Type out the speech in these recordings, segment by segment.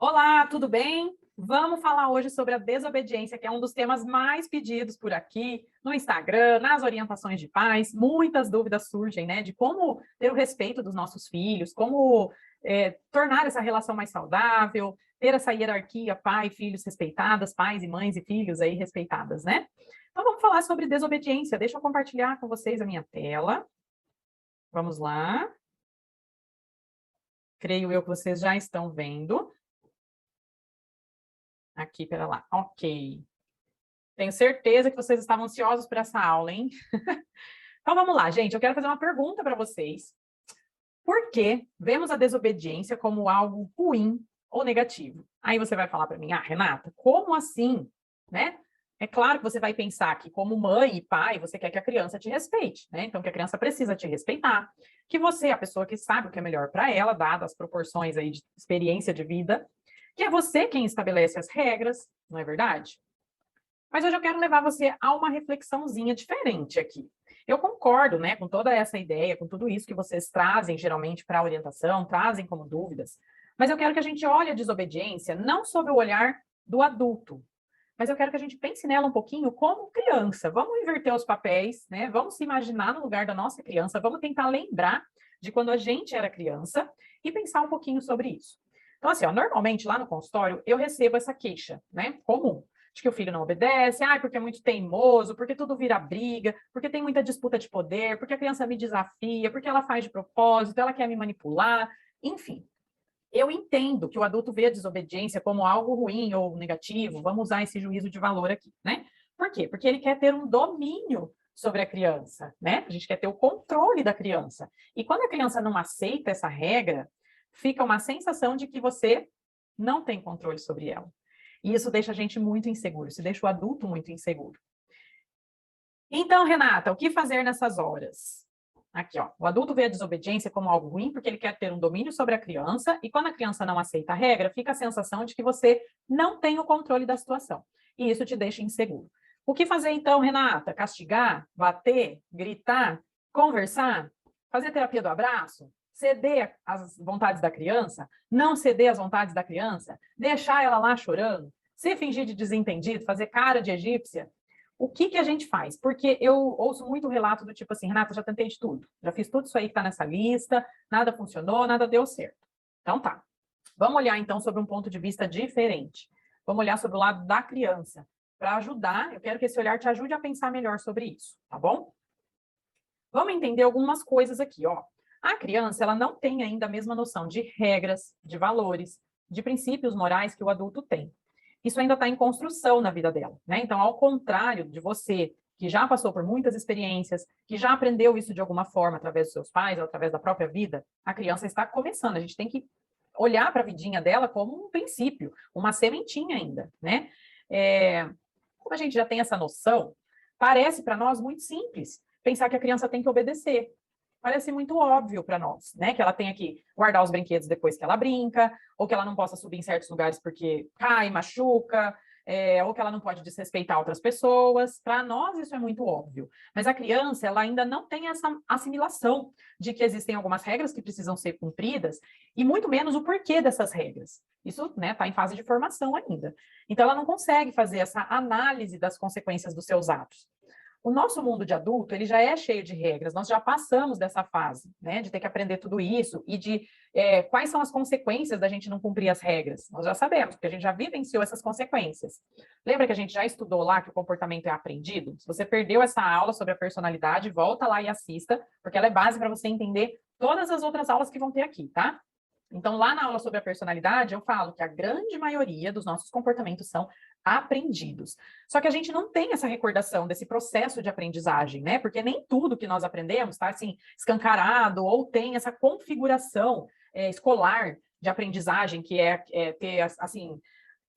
Olá, tudo bem? Vamos falar hoje sobre a desobediência, que é um dos temas mais pedidos por aqui, no Instagram, nas orientações de pais. Muitas dúvidas surgem, né, de como ter o respeito dos nossos filhos, como tornar essa relação mais saudável, ter essa hierarquia pai e filhos respeitadas, pais e mães e filhos aí respeitadas, né? Então vamos falar sobre desobediência. Deixa eu compartilhar com vocês a minha tela. Vamos lá. Creio eu que vocês já estão vendo. Aqui, pera lá. Ok. Tenho certeza que vocês estavam ansiosos por essa aula, hein? Então vamos lá, gente. Eu quero fazer uma pergunta para vocês. Por que vemos a desobediência como algo ruim ou negativo? Aí você vai falar para mim, Renata, como assim? Né? É claro que você vai pensar que, como mãe e pai, você quer que a criança te respeite, né? Então, que a criança precisa te respeitar, que você é a pessoa que sabe o que é melhor para ela, dadas as proporções aí de experiência de vida, que é você quem estabelece as regras, não é verdade? Mas hoje eu quero levar você a uma reflexãozinha diferente aqui. Eu concordo, né, com toda essa ideia, com tudo isso que vocês trazem geralmente para a orientação, trazem como dúvidas, mas eu quero que a gente olhe a desobediência não sob o olhar do adulto, mas eu quero que a gente pense nela um pouquinho como criança. Vamos inverter os papéis, né? Vamos se imaginar no lugar da nossa criança, vamos tentar lembrar de quando a gente era criança e pensar um pouquinho sobre isso. Então, assim, ó, normalmente lá no consultório eu recebo essa queixa, né? Comum de que o filho não obedece, porque é muito teimoso, porque tudo vira briga, porque tem muita disputa de poder, porque a criança me desafia, porque ela faz de propósito, ela quer me manipular, enfim. Eu entendo que o adulto vê a desobediência como algo ruim ou negativo, vamos usar esse juízo de valor aqui, né? Por quê? Porque ele quer ter um domínio sobre a criança, né? A gente quer ter o controle da criança. E quando a criança não aceita essa regra, fica uma sensação de que você não tem controle sobre ela. E isso deixa a gente muito inseguro, isso deixa o adulto muito inseguro. Então, Renata, o que fazer nessas horas? Aqui, ó, o adulto vê a desobediência como algo ruim porque ele quer ter um domínio sobre a criança e quando a criança não aceita a regra, fica a sensação de que você não tem o controle da situação. E isso te deixa inseguro. O que fazer então, Renata? Castigar, bater, gritar, conversar, fazer terapia do abraço? Ceder às vontades da criança? Não ceder às vontades da criança? Deixar ela lá chorando? Se fingir de desentendido, fazer cara de egípcia? O que a gente faz? Porque eu ouço muito relato do tipo assim, Renata, já tentei de tudo, já fiz tudo isso aí que está nessa lista, nada funcionou, nada deu certo. Então tá, vamos olhar então sobre um ponto de vista diferente. Vamos olhar sobre o lado da criança. Para ajudar, eu quero que esse olhar te ajude a pensar melhor sobre isso, tá bom? Vamos entender algumas coisas aqui, ó. A criança, ela não tem ainda a mesma noção de regras, de valores, de princípios morais que o adulto tem. Isso ainda está em construção na vida dela, né? Então, ao contrário de você, que já passou por muitas experiências, que já aprendeu isso de alguma forma através dos seus pais ou através da própria vida, a criança está começando. A gente tem que olhar para a vidinha dela como um princípio, uma sementinha ainda, né? Como a gente já tem essa noção, parece para nós muito simples pensar que a criança tem que obedecer. Parece muito óbvio para nós, né? Que ela tenha que guardar os brinquedos depois que ela brinca, ou que ela não possa subir em certos lugares porque cai, machuca, ou que ela não pode desrespeitar outras pessoas. Para nós isso é muito óbvio. Mas a criança, ela ainda não tem essa assimilação de que existem algumas regras que precisam ser cumpridas, e muito menos o porquê dessas regras. Isso, né, está em fase de formação ainda. Então, ela não consegue fazer essa análise das consequências dos seus atos. O nosso mundo de adulto, ele já é cheio de regras, nós já passamos dessa fase, né, de ter que aprender tudo isso e de quais são as consequências da gente não cumprir as regras. Nós já sabemos, porque a gente já vivenciou essas consequências. Lembra que a gente já estudou lá que o comportamento é aprendido? Se você perdeu essa aula sobre a personalidade, volta lá e assista, porque ela é base para você entender todas as outras aulas que vão ter aqui, tá? Então, lá na aula sobre a personalidade, eu falo que a grande maioria dos nossos comportamentos são aprendidos. Só que a gente não tem essa recordação desse processo de aprendizagem, né? Porque nem tudo que nós aprendemos está assim escancarado ou tem essa configuração escolar de aprendizagem que é ter assim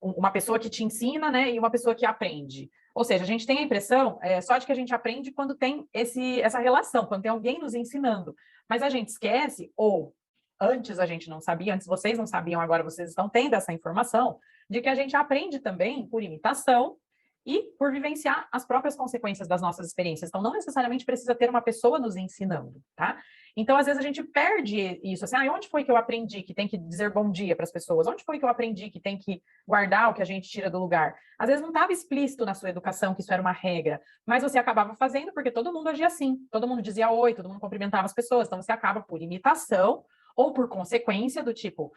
uma pessoa que te ensina, né, e uma pessoa que aprende. Ou seja, a gente tem a impressão só de que a gente aprende quando tem essa relação, quando tem alguém nos ensinando. Mas a gente esquece, ou antes a gente não sabia, antes vocês não sabiam, agora vocês estão tendo essa informação, de que a gente aprende também por imitação e por vivenciar as próprias consequências das nossas experiências. Então, não necessariamente precisa ter uma pessoa nos ensinando, tá? Então, às vezes, a gente perde isso, assim, onde foi que eu aprendi que tem que dizer bom dia para as pessoas? Onde foi que eu aprendi que tem que guardar o que a gente tira do lugar? Às vezes, não estava explícito na sua educação que isso era uma regra, mas você acabava fazendo porque todo mundo agia assim, todo mundo dizia oi, todo mundo cumprimentava as pessoas, então você acaba por imitação ou por consequência do tipo,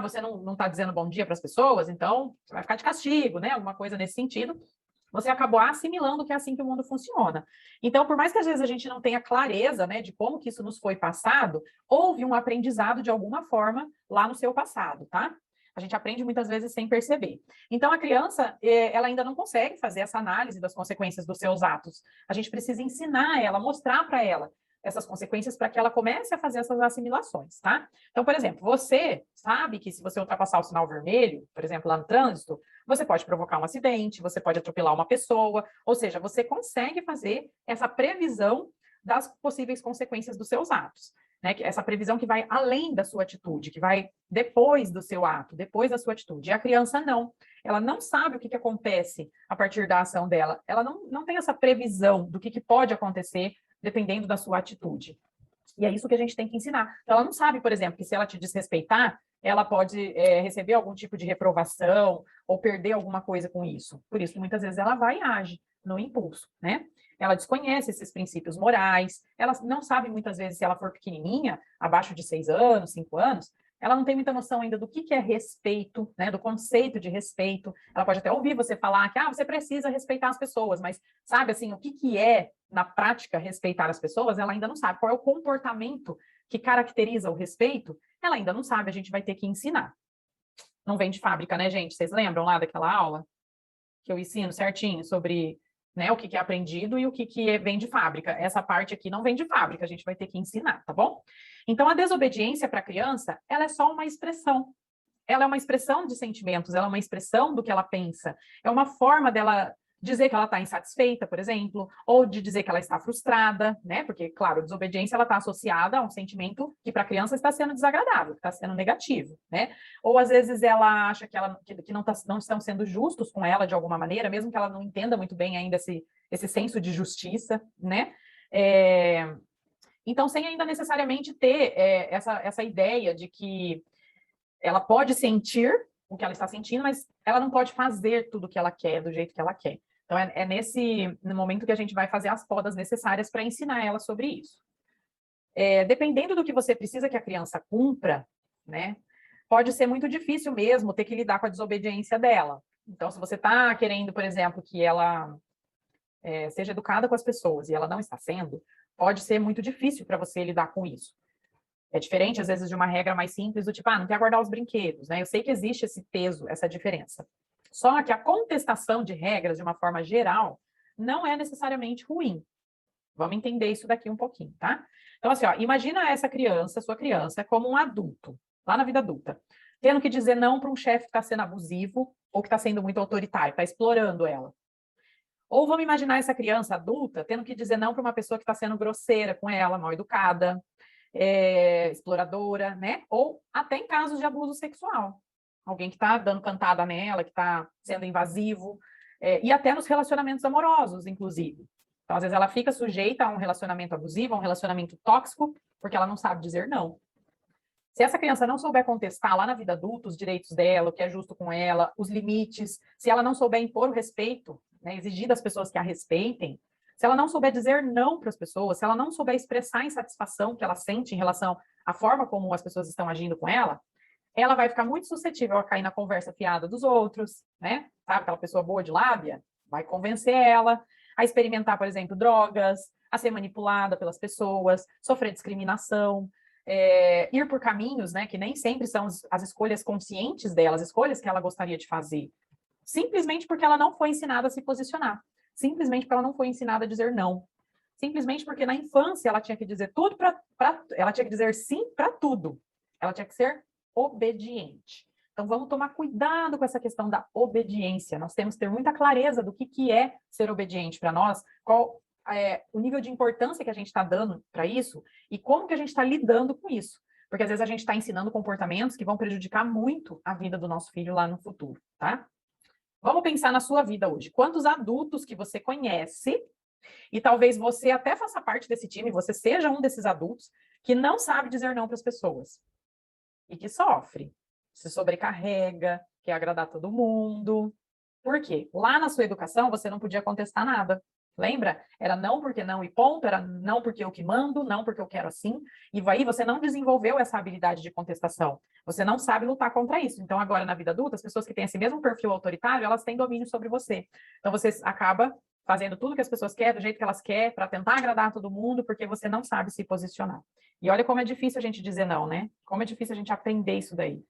você não está dizendo bom dia para as pessoas, então você vai ficar de castigo, né? Alguma coisa nesse sentido. Você acabou assimilando que é assim que o mundo funciona. Então, por mais que às vezes a gente não tenha clareza, né, de como que isso nos foi passado, houve um aprendizado de alguma forma lá no seu passado, tá? A gente aprende muitas vezes sem perceber. Então, a criança, ela ainda não consegue fazer essa análise das consequências dos seus atos. A gente precisa ensinar ela, mostrar para ela essas consequências para que ela comece a fazer essas assimilações, tá? Então, por exemplo, você sabe que se você ultrapassar o sinal vermelho, por exemplo, lá no trânsito, você pode provocar um acidente, você pode atropelar uma pessoa, ou seja, você consegue fazer essa previsão das possíveis consequências dos seus atos, né? Essa previsão que vai além da sua atitude, que vai depois do seu ato, depois da sua atitude. E a criança não. Ela não sabe o que acontece a partir da ação dela. Ela não tem essa previsão do que pode acontecer dependendo da sua atitude. E é isso que a gente tem que ensinar. Então, ela não sabe, por exemplo, que se ela te desrespeitar, ela pode receber algum tipo de reprovação ou perder alguma coisa com isso. Por isso, muitas vezes, ela vai e age no impulso, né? Ela desconhece esses princípios morais, ela não sabe, muitas vezes, se ela for pequenininha, abaixo de 6 anos, 5 anos, ela não tem muita noção ainda do que é respeito, né, do conceito de respeito. Ela pode até ouvir você falar que você precisa respeitar as pessoas, mas sabe assim, o que é, na prática, respeitar as pessoas, ela ainda não sabe. Qual é o comportamento que caracteriza o respeito? Ela ainda não sabe, a gente vai ter que ensinar. Não vem de fábrica, né, gente? Vocês lembram lá daquela aula que eu ensino certinho sobre, né, o que é aprendido e o que vem de fábrica? Essa parte aqui não vem de fábrica, a gente vai ter que ensinar, tá bom? Então, a desobediência para a criança, ela é só uma expressão. Ela é uma expressão de sentimentos, ela é uma expressão do que ela pensa. É uma forma dela dizer que ela está insatisfeita, por exemplo, ou de dizer que ela está frustrada, né? Porque, claro, a desobediência ela está associada a um sentimento que para a criança está sendo desagradável, que está sendo negativo, né? Ou às vezes ela acha que não estão sendo justos com ela de alguma maneira, mesmo que ela não entenda muito bem ainda esse senso de justiça, né? Então, sem ainda necessariamente ter essa ideia de que ela pode sentir o que ela está sentindo, mas ela não pode fazer tudo o que ela quer, do jeito que ela quer. Então, no momento que a gente vai fazer as podas necessárias para ensinar ela sobre isso. Dependendo do que você precisa que a criança cumpra, né, pode ser muito difícil mesmo ter que lidar com a desobediência dela. Então, se você está querendo, por exemplo, que ela seja educada com as pessoas e ela não está sendo, pode ser muito difícil para você lidar com isso. É diferente, às vezes, de uma regra mais simples, do tipo, não quer guardar os brinquedos, né? Eu sei que existe esse peso, essa diferença. Só que a contestação de regras, de uma forma geral, não é necessariamente ruim. Vamos entender isso daqui um pouquinho, tá? Então, assim, imagina essa criança, sua criança, como um adulto, lá na vida adulta, tendo que dizer não para um chefe que está sendo abusivo ou que está sendo muito autoritário, está explorando ela. Ou vamos imaginar essa criança adulta tendo que dizer não para uma pessoa que está sendo grosseira com ela, mal educada, exploradora, né? Ou até em casos de abuso sexual. Alguém que está dando cantada nela, que está sendo invasivo, e até nos relacionamentos amorosos, inclusive. Então, às vezes, ela fica sujeita a um relacionamento abusivo, a um relacionamento tóxico, porque ela não sabe dizer não. Se essa criança não souber contestar lá na vida adulta os direitos dela, o que é justo com ela, os limites, se ela não souber impor o respeito, né, exigir das pessoas que a respeitem, se ela não souber dizer não para as pessoas, se ela não souber expressar a insatisfação que ela sente em relação à forma como as pessoas estão agindo com ela vai ficar muito suscetível a cair na conversa fiada dos outros, né? Sabe, aquela pessoa boa de lábia? Vai convencer ela a experimentar, por exemplo, drogas, a ser manipulada pelas pessoas, sofrer discriminação, ir por caminhos, né, que nem sempre são as escolhas conscientes dela, as escolhas que ela gostaria de fazer, simplesmente porque ela não foi ensinada a se posicionar, simplesmente porque ela não foi ensinada a dizer não, simplesmente porque na infância ela tinha que dizer tudo ela tinha que dizer sim para tudo, ela tinha que ser obediente. Então vamos tomar cuidado com essa questão da obediência. Nós temos que ter muita clareza do que é ser obediente para nós, qual o nível de importância que a gente está dando para isso e como que a gente está lidando com isso. Porque às vezes a gente está ensinando comportamentos que vão prejudicar muito a vida do nosso filho lá no futuro, tá? Vamos pensar na sua vida hoje. Quantos adultos que você conhece, e talvez você até faça parte desse time, você seja um desses adultos, que não sabe dizer não para as pessoas e que sofre, se sobrecarrega, quer agradar todo mundo. Por quê? Lá na sua educação você não podia contestar nada. Lembra? Era não porque não e ponto, era não porque eu que mando, não porque eu quero assim. E aí você não desenvolveu essa habilidade de contestação. Você não sabe lutar contra isso. Então, agora na vida adulta, as pessoas que têm esse mesmo perfil autoritário, elas têm domínio sobre você. Então, você acaba fazendo tudo que as pessoas querem, do jeito que elas querem, para tentar agradar todo mundo, porque você não sabe se posicionar. E olha como é difícil a gente dizer não, né? Como é difícil a gente aprender isso daí.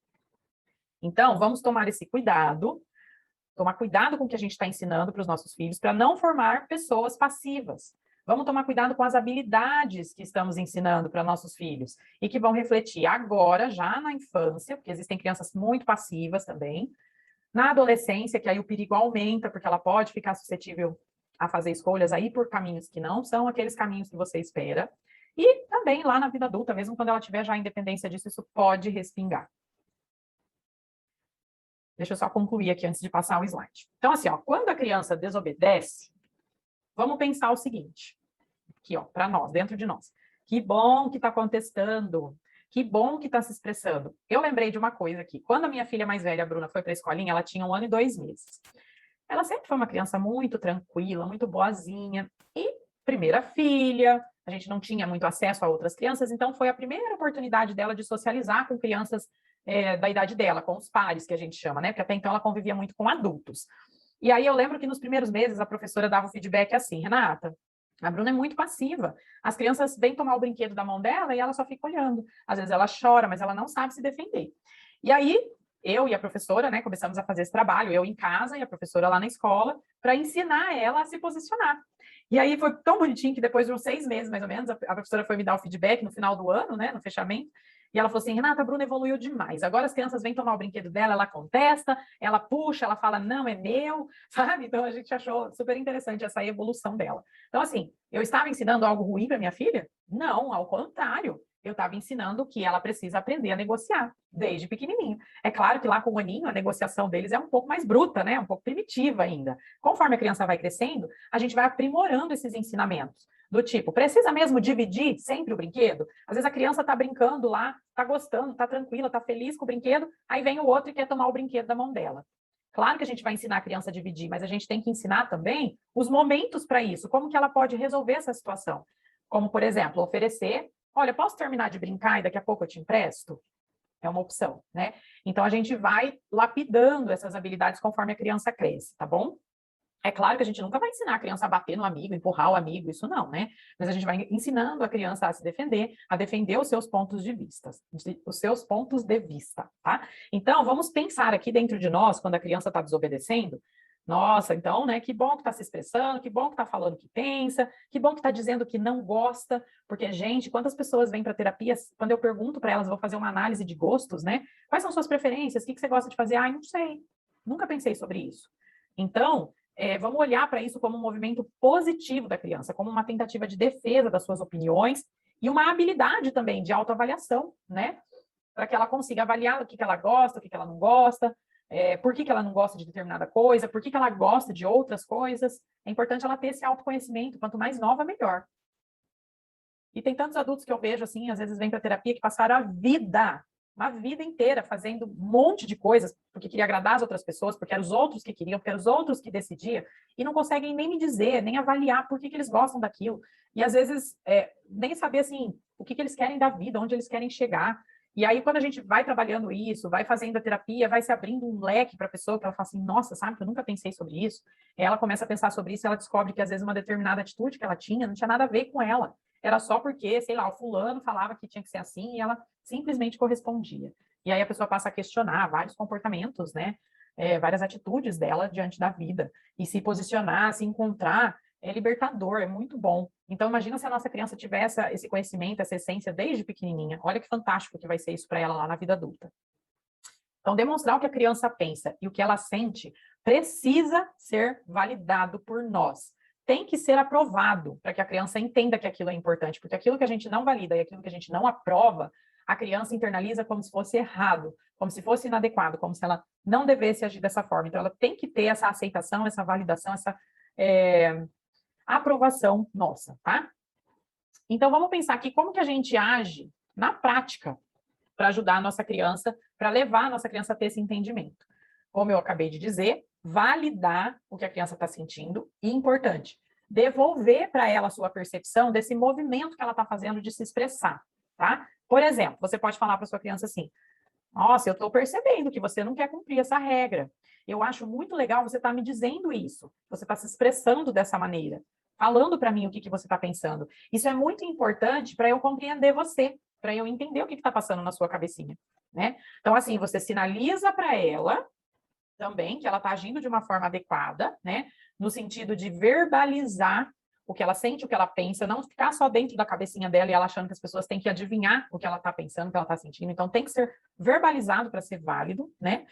Então, vamos tomar esse cuidado, tomar cuidado com o que a gente está ensinando para os nossos filhos, para não formar pessoas passivas. Vamos tomar cuidado com as habilidades que estamos ensinando para nossos filhos e que vão refletir agora, já na infância, porque existem crianças muito passivas também, na adolescência, que aí o perigo aumenta, porque ela pode ficar suscetível a fazer escolhas aí por caminhos que não são aqueles caminhos que você espera. E também lá na vida adulta, mesmo quando ela tiver já a independência disso, isso pode respingar. Deixa eu só concluir aqui antes de passar o slide. Então, assim, ó, quando a criança desobedece, vamos pensar o seguinte, aqui, ó, para nós, dentro de nós. Que bom que está contestando, que bom que está se expressando. Eu lembrei de uma coisa aqui. Quando a minha filha mais velha, a Bruna, foi para a escolinha, ela tinha 1 ano e 2 meses. Ela sempre foi uma criança muito tranquila, muito boazinha. E primeira filha, a gente não tinha muito acesso a outras crianças, então foi a primeira oportunidade dela de socializar com crianças da idade dela, com os pares, que a gente chama, né? Porque até então ela convivia muito com adultos. E aí eu lembro que nos primeiros meses a professora dava o feedback assim, Renata, a Bruna é muito passiva. As crianças vêm tomar o brinquedo da mão dela e ela só fica olhando. Às vezes ela chora, mas ela não sabe se defender. E aí eu e a professora, né, começamos a fazer esse trabalho, eu em casa e a professora lá na escola, para ensinar ela a se posicionar. E aí foi tão bonitinho que depois de uns 6 meses, mais ou menos, a professora foi me dar o feedback no final do ano, né, no fechamento, e ela falou assim, Renata, a Bruna evoluiu demais. Agora as crianças vêm tomar o brinquedo dela, ela contesta, ela puxa, ela fala, não, é meu, sabe? Então a gente achou super interessante essa evolução dela. Então, assim, eu estava ensinando algo ruim para minha filha? Não, ao contrário. Eu estava ensinando que ela precisa aprender a negociar, desde pequenininho. É claro que lá com o aninho, a negociação deles é um pouco mais bruta, né? Um pouco primitiva ainda. Conforme a criança vai crescendo, a gente vai aprimorando esses ensinamentos. Do tipo, precisa mesmo dividir sempre o brinquedo? Às vezes a criança está brincando lá, está gostando, está tranquila, está feliz com o brinquedo, aí vem o outro e quer tomar o brinquedo da mão dela. Claro que a gente vai ensinar a criança a dividir, mas a gente tem que ensinar também os momentos para isso, como que ela pode resolver essa situação. Como, por exemplo, oferecer, olha, posso terminar de brincar e daqui a pouco eu te empresto? É uma opção, né? Então, a gente vai lapidando essas habilidades conforme a criança cresce, tá bom? É claro que a gente nunca vai ensinar a criança a bater no amigo, empurrar o amigo, isso não, né? Mas a gente vai ensinando a criança a se defender, a defender os seus pontos de vista, os seus pontos de vista, tá? Então, vamos pensar aqui dentro de nós, quando a criança está desobedecendo, nossa, então, né, que bom que está se expressando, que bom que está falando o que pensa, que bom que está dizendo que não gosta, porque, gente, quantas pessoas vêm para terapia, quando eu pergunto para elas, vou fazer uma análise de gostos, né? Quais são suas preferências? O que você gosta de fazer? Ah, não sei, nunca pensei sobre isso. Então, vamos olhar para isso como um movimento positivo da criança, como uma tentativa de defesa das suas opiniões e uma habilidade também de autoavaliação, né? Para que ela consiga avaliar o que ela gosta, o que ela não gosta, por que ela não gosta de determinada coisa, por que ela gosta de outras coisas. É importante ela ter esse autoconhecimento, quanto mais nova, melhor. E tem tantos adultos que eu vejo, assim, às vezes vêm para terapia que passaram uma vida inteira fazendo um monte de coisas, porque queria agradar as outras pessoas, porque eram os outros que queriam, porque eram os outros que decidiam, e não conseguem nem me dizer, nem avaliar por que eles gostam daquilo. E às vezes nem saber assim, o que eles querem da vida, onde eles querem chegar. E aí, quando a gente vai trabalhando isso, vai fazendo a terapia, vai se abrindo um leque para a pessoa, que ela fala assim, nossa, sabe, que eu nunca pensei sobre isso. Ela começa a pensar sobre isso, e ela descobre que às vezes uma determinada atitude que ela tinha não tinha nada a ver com ela. Era só porque, sei lá, o fulano falava que tinha que ser assim e ela simplesmente correspondia. E aí a pessoa passa a questionar vários comportamentos, né? Várias atitudes dela diante da vida. E se posicionar, se encontrar, é libertador, é muito bom. Então, imagina se a nossa criança tivesse esse conhecimento, essa essência desde pequenininha. Olha que fantástico que vai ser isso para ela lá na vida adulta. Então, demonstrar o que a criança pensa e o que ela sente precisa ser validado por nós. Tem que ser aprovado para que a criança entenda que aquilo é importante, porque aquilo que a gente não valida e aquilo que a gente não aprova, a criança internaliza como se fosse errado, como se fosse inadequado, como se ela não devesse agir dessa forma. Então, ela tem que ter essa aceitação, essa validação, essa aprovação nossa, tá? Então, vamos pensar aqui como que a gente age na prática para ajudar a nossa criança, para levar a nossa criança a ter esse entendimento. Como eu acabei de dizer, validar o que a criança está sentindo e, importante, devolver para ela a sua percepção desse movimento que ela está fazendo de se expressar, tá? Por exemplo, você pode falar para sua criança assim: nossa, eu estou percebendo que você não quer cumprir essa regra. Eu acho muito legal você estar me dizendo isso. Você está se expressando dessa maneira, falando para mim o que você está pensando. Isso é muito importante para eu compreender você, para eu entender o que está passando na sua cabecinha, né? Então, assim, você sinaliza para ela também que ela está agindo de uma forma adequada, né? No sentido de verbalizar o que ela sente, o que ela pensa, não ficar só dentro da cabecinha dela e ela achando que as pessoas têm que adivinhar o que ela está pensando, o que ela está sentindo. Então, tem que ser verbalizado para ser válido, né?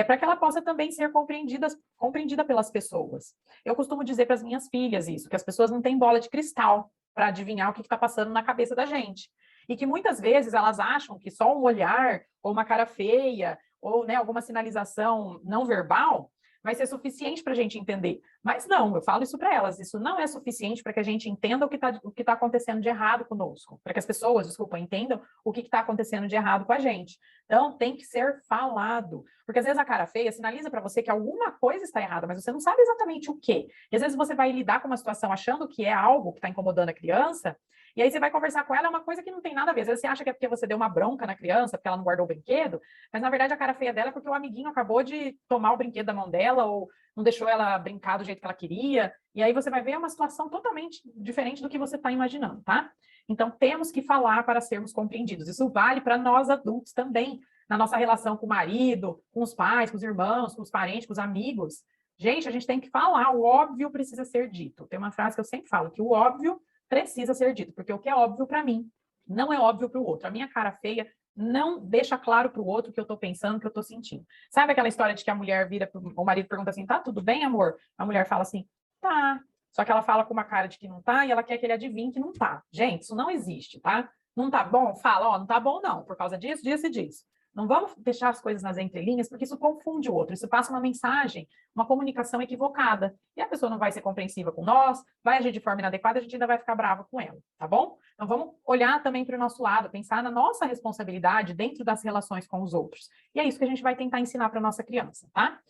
Para que ela possa também ser compreendida pelas pessoas. Eu costumo dizer para as minhas filhas isso, que as pessoas não têm bola de cristal para adivinhar o que está passando na cabeça da gente. E que muitas vezes elas acham que só um olhar, ou uma cara feia, ou, né, alguma sinalização não verbal vai ser suficiente para a gente entender. Mas não, eu falo isso para elas, isso não é suficiente para que a gente entenda o que tá acontecendo de errado conosco, para que as pessoas, desculpa, entendam o que está acontecendo de errado com a gente. Então, tem que ser falado, porque às vezes a cara feia sinaliza para você que alguma coisa está errada, mas você não sabe exatamente o quê. E às vezes você vai lidar com uma situação achando que é algo que está incomodando a criança, e aí você vai conversar com ela, é uma coisa que não tem nada a ver. Às vezes você acha que é porque você deu uma bronca na criança, porque ela não guardou o brinquedo, mas na verdade a cara feia dela é porque o amiguinho acabou de tomar o brinquedo da mão dela, ou não deixou ela brincar do jeito que ela queria. E aí você vai ver uma situação totalmente diferente do que você está imaginando, tá? Então temos que falar para sermos compreendidos. Isso vale para nós adultos também, na nossa relação com o marido, com os pais, com os irmãos, com os parentes, com os amigos. Gente, a gente tem que falar, o óbvio precisa ser dito. Tem uma frase que eu sempre falo, que o óbvio precisa ser dito, porque o que é óbvio para mim não é óbvio para o outro. A minha cara feia não deixa claro para o outro o que eu estou pensando, o que eu estou sentindo. Sabe aquela história de que a mulher vira, o marido pergunta assim, tá tudo bem, amor? A mulher fala assim, tá. Só que ela fala com uma cara de que não tá e ela quer que ele adivinhe que não tá. Gente, isso não existe, tá? Não tá bom? Fala, ó, não tá bom não, por causa disso, disso e disso. Não vamos deixar as coisas nas entrelinhas, porque isso confunde o outro, isso passa uma mensagem, uma comunicação equivocada. E a pessoa não vai ser compreensiva com nós, vai agir de forma inadequada, a gente ainda vai ficar brava com ela, tá bom? Então vamos olhar também para o nosso lado, pensar na nossa responsabilidade dentro das relações com os outros. E é isso que a gente vai tentar ensinar para a nossa criança, tá?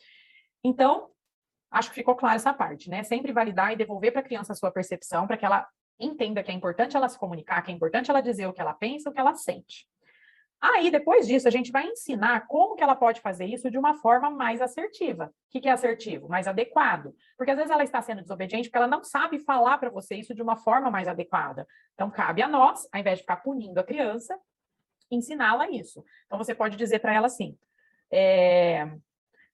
Então, acho que ficou clara essa parte, né? Sempre validar e devolver para a criança a sua percepção, para que ela entenda que é importante ela se comunicar, que é importante ela dizer o que ela pensa, o que ela sente. Aí, depois disso, a gente vai ensinar como que ela pode fazer isso de uma forma mais assertiva. O que é assertivo? Mais adequado. Porque às vezes ela está sendo desobediente porque ela não sabe falar para você isso de uma forma mais adequada. Então, cabe a nós, ao invés de ficar punindo a criança, ensiná-la isso. Então, você pode dizer para ela assim,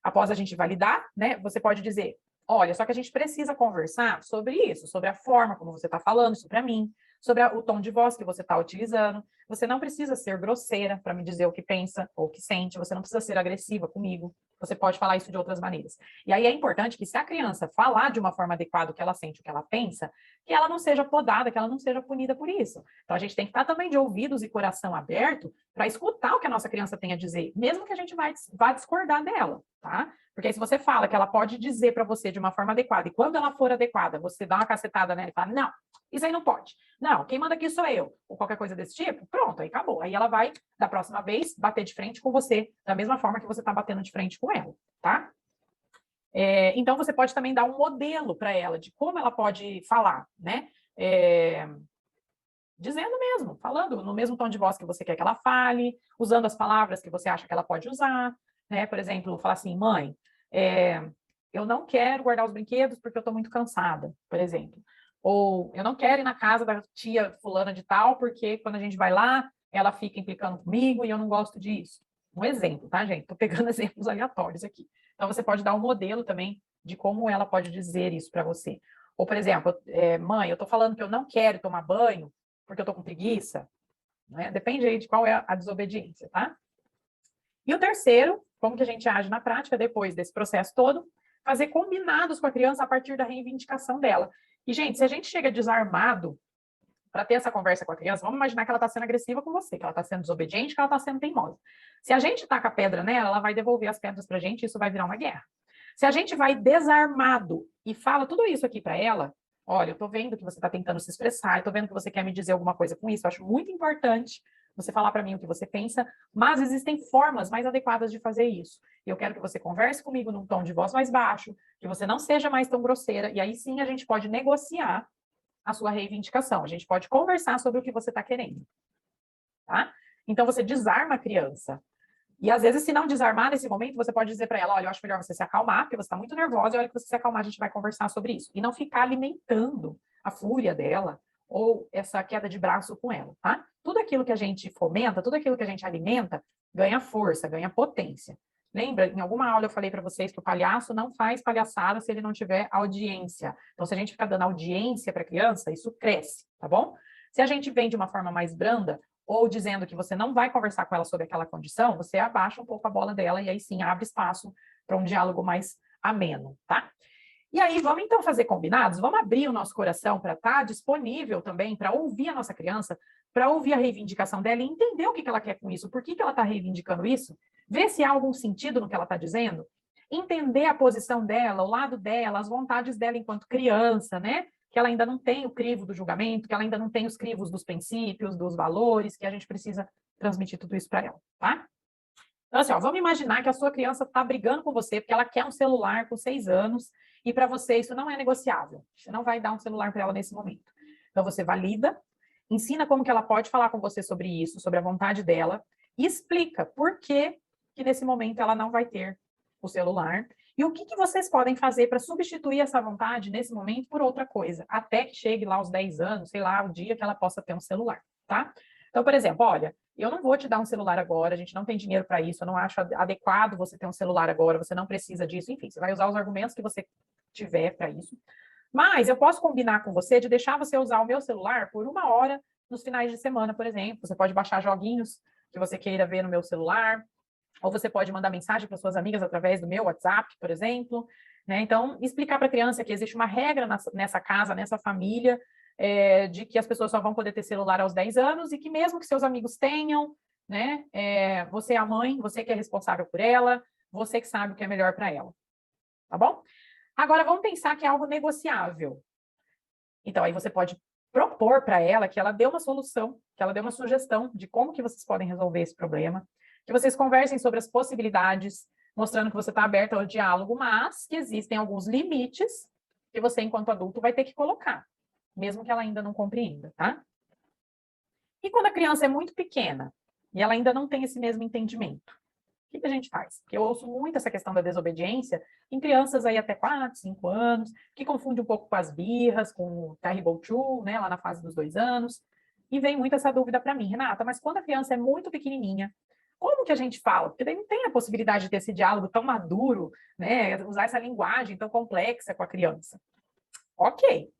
após a gente validar, né? Você pode dizer, olha, só que a gente precisa conversar sobre isso, sobre a forma como você está falando, sobre a mim, sobre o tom de voz que você está utilizando. Você não precisa ser grosseira para me dizer o que pensa ou o que sente, você não precisa ser agressiva comigo, você pode falar isso de outras maneiras. E aí é importante que se a criança falar de uma forma adequada o que ela sente, o que ela pensa, que ela não seja podada, que ela não seja punida por isso. Então a gente tem que estar também de ouvidos e coração aberto para escutar o que a nossa criança tem a dizer, mesmo que a gente vá discordar dela, tá? Porque aí se você fala que ela pode dizer para você de uma forma adequada, e quando ela for adequada, você dá uma cacetada nela e fala, não, isso aí não pode. Não, quem manda aqui sou eu. Ou qualquer coisa desse tipo, pronto, aí acabou. Aí ela vai, da próxima vez, bater de frente com você, da mesma forma que você está batendo de frente com ela, tá? Então, você pode também dar um modelo para ela de como ela pode falar, né? Dizendo mesmo, falando no mesmo tom de voz que você quer que ela fale, usando as palavras que você acha que ela pode usar, né? Por exemplo, falar assim, mãe, eu não quero guardar os brinquedos porque eu estou muito cansada, por exemplo. Ou eu não quero ir na casa da tia fulana de tal, porque quando a gente vai lá, ela fica implicando comigo e eu não gosto disso. Um exemplo, tá, gente? Estou pegando exemplos aleatórios aqui. Então, você pode dar um modelo também de como ela pode dizer isso para você. Ou, por exemplo, mãe, eu estou falando que eu não quero tomar banho porque eu estou com preguiça. Né? Depende aí de qual é a desobediência, tá? E o terceiro, como que a gente age na prática depois desse processo todo? Fazer combinados com a criança a partir da reivindicação dela. E, gente, se a gente chega desarmado para ter essa conversa com a criança, vamos imaginar que ela está sendo agressiva com você, que ela está sendo desobediente, que ela está sendo teimosa. Se a gente taca a pedra nela, ela vai devolver as pedras para a gente e isso vai virar uma guerra. Se a gente vai desarmado e fala tudo isso aqui para ela, olha, eu estou vendo que você está tentando se expressar, eu estou vendo que você quer me dizer alguma coisa com isso, eu acho muito importante você falar para mim o que você pensa, mas existem formas mais adequadas de fazer isso. Eu quero que você converse comigo num tom de voz mais baixo, que você não seja mais tão grosseira, e aí sim a gente pode negociar a sua reivindicação, a gente pode conversar sobre o que você está querendo, tá? Então você desarma a criança. E às vezes, se não desarmar nesse momento, você pode dizer para ela, olha, eu acho melhor você se acalmar, porque você está muito nervosa, e olha que você se acalmar, a gente vai conversar sobre isso. E não ficar alimentando a fúria dela ou essa queda de braço com ela, tá? Tudo aquilo que a gente fomenta, tudo aquilo que a gente alimenta, ganha força, ganha potência. Lembra, em alguma aula eu falei para vocês que o palhaço não faz palhaçada se ele não tiver audiência. Então, se a gente ficar dando audiência para a criança, isso cresce, tá bom? Se a gente vem de uma forma mais branda, ou dizendo que você não vai conversar com ela sobre aquela condição, você abaixa um pouco a bola dela e aí sim abre espaço para um diálogo mais ameno, tá? E aí, vamos então fazer combinados? Vamos abrir o nosso coração para estar disponível também para ouvir a nossa criança, para ouvir a reivindicação dela e entender o que ela quer com isso, por que ela está reivindicando isso, ver se há algum sentido no que ela está dizendo, entender a posição dela, o lado dela, as vontades dela enquanto criança, né? Que ela ainda não tem o crivo do julgamento, que ela ainda não tem os crivos dos princípios, dos valores, que a gente precisa transmitir tudo isso para ela, tá? Então, assim, ó, vamos imaginar que a sua criança está brigando com você porque ela quer um celular com 6 anos e para você isso não é negociável. Você não vai dar um celular para ela nesse momento. Então, você valida, ensina como que ela pode falar com você sobre isso, sobre a vontade dela, e explica por que nesse momento ela não vai ter o celular e o que vocês podem fazer para substituir essa vontade nesse momento por outra coisa, até que chegue lá aos 10 anos, sei lá, o dia que ela possa ter um celular, tá? Então, por exemplo, olha, eu não vou te dar um celular agora, a gente não tem dinheiro para isso, eu não acho adequado você ter um celular agora, você não precisa disso, enfim, você vai usar os argumentos que você tiver para isso. Mas eu posso combinar com você de deixar você usar o meu celular por 1 hora nos finais de semana, por exemplo. Você pode baixar joguinhos que você queira ver no meu celular, ou você pode mandar mensagem para suas amigas através do meu WhatsApp, por exemplo. Né? Então, explicar para a criança que existe uma regra nessa casa, nessa família, de que as pessoas só vão poder ter celular aos 10 anos e que mesmo que seus amigos tenham, né, você é a mãe, você que é responsável por ela, você que sabe o que é melhor para ela. Tá bom? Agora, vamos pensar que é algo negociável. Então, aí você pode propor para ela que ela dê uma solução, que ela dê uma sugestão de como que vocês podem resolver esse problema, que vocês conversem sobre as possibilidades, mostrando que você está aberta ao diálogo, mas que existem alguns limites que você, enquanto adulto, vai ter que colocar, mesmo que ela ainda não compreenda, tá? E quando a criança é muito pequena e ela ainda não tem esse mesmo entendimento, o que a gente faz? Porque eu ouço muito essa questão da desobediência em crianças aí até 4, 5 anos, que confunde um pouco com as birras, com o Terrible Two, né, lá na fase dos 2 anos, e vem muito essa dúvida para mim, Renata, mas quando a criança é muito pequenininha, como que a gente fala? Porque daí não tem a possibilidade de ter esse diálogo tão maduro, né, usar essa linguagem tão complexa com a criança. Ok,